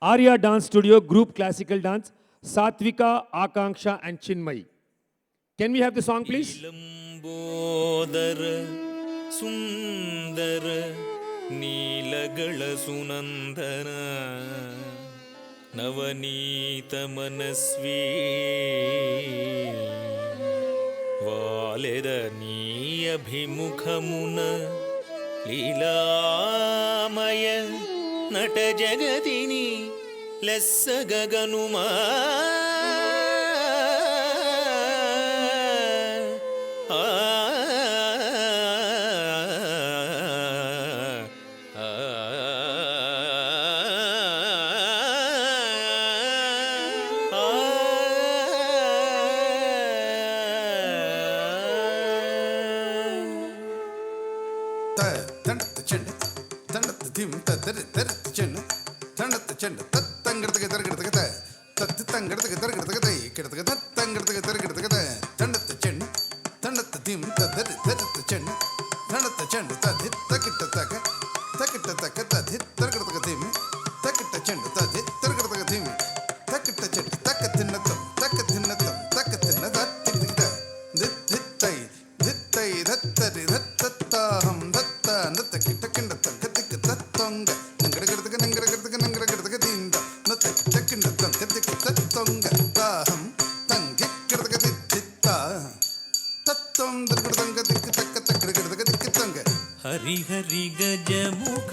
Arya Dance Studio Group Classical Dance, Satvika, Akanksha and Chinmay. Can we have the song please? ಇಲಂಬೋದರ ಸುಂದರ ನೀಲಗಳ ಸುನಂದನ ನವನೀತ ಮನಸ್ವೀ ವಾಲೆದ ನೀ ಅಭಿಮುಖಮುನ ಲೀಲಾಮಯ ನಟ ಜಗದಿನಿ ಲೆಸ್ಸ ಗಗನುಮಾ ಹರಿಹರಿ ಗಜಮುಖ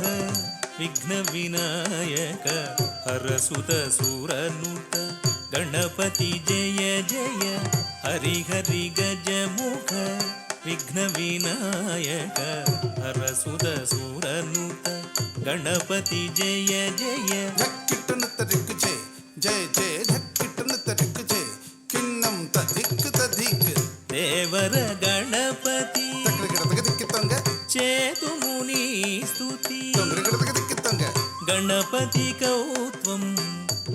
ವಿಘ್ನ ವಿನಾಯಕ ಹರಸುತ ಸುರನುತ ಗಣಪತಿ ಜಯ ಜಯ ಹರಿಹರಿ ಗಜಮುಖ ವಿಘ್ನ ವಿನಾಯಕ ಹರಸುತ ಸುರನುತ ಗಣಪತಿ ಜಯ ಜಯ ಝಕ್ಕಿಟ್ಟನು ತರಿಕ್ ಜಯ ಜಯ ಜಯ ಝಕ್ಕಿಟ್ಟನು ತರಿಕ್ ಜಯ ಕಿನ್ನಂ ತದಿಕ್ ತದಿಕ್ ದೇವರ ಗಣಪತಿ ದಿಕ್ಕಿತ್ತಂಗ చేతు ముని స్తుతి ದಿಕ್ಕಿತ್ತಂಗ గణపతి కౌత్వం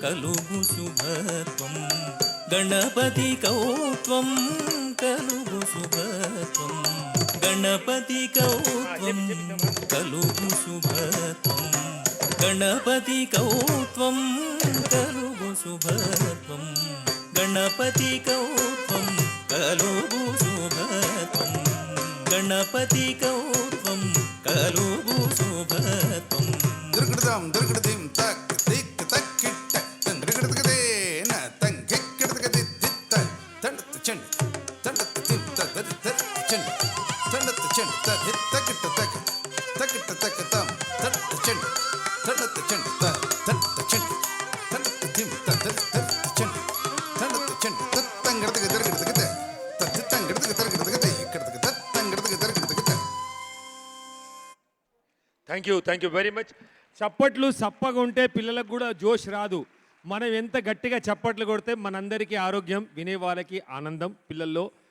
కలుగు శుభత్వం గణపతి కౌత్వం కలుగు శుభత్వం గణపతి కౌత్వం కలుగు శుభత్వం గణపతి కౌత్వం కలుగు శుభత్వం గణపతి కౌత్వం కలుగు శుభత్వం గణపతి కౌత్వం కలుగు శుభత్వం దుర్గడదాం దుర్గడదిం తక్ దిక్ తక్కిట్ట తండ్రిగడదగదేన తంగిక్కడదగది దిత్త తండత చెండు తండత తిం తదరి తరి చెండు తండత చెండు తది తక్కిట్ట తక తక్కిట్ట తక తం తండత చెండు తండత చెండు తండత చెండు తండత తిం తదరి తరి చెండు తండత చెండు తత్తంగడదగ దర్గడదగద తత్తంగడదగ దర్గడదగద ఇక్కడదగ తత్తంగడదగ దర్గడదగద. Thank you very much. చప్పట్లు సప్పగా ఉంటే పిల్లలకు కూడా జోష్ రాదు. మనం ఎంత గట్టిగా చప్పట్లు కొడితే మనందరికీ ఆరోగ్యం, వినే వాళ్ళకి ఆనందం పిల్లల్లో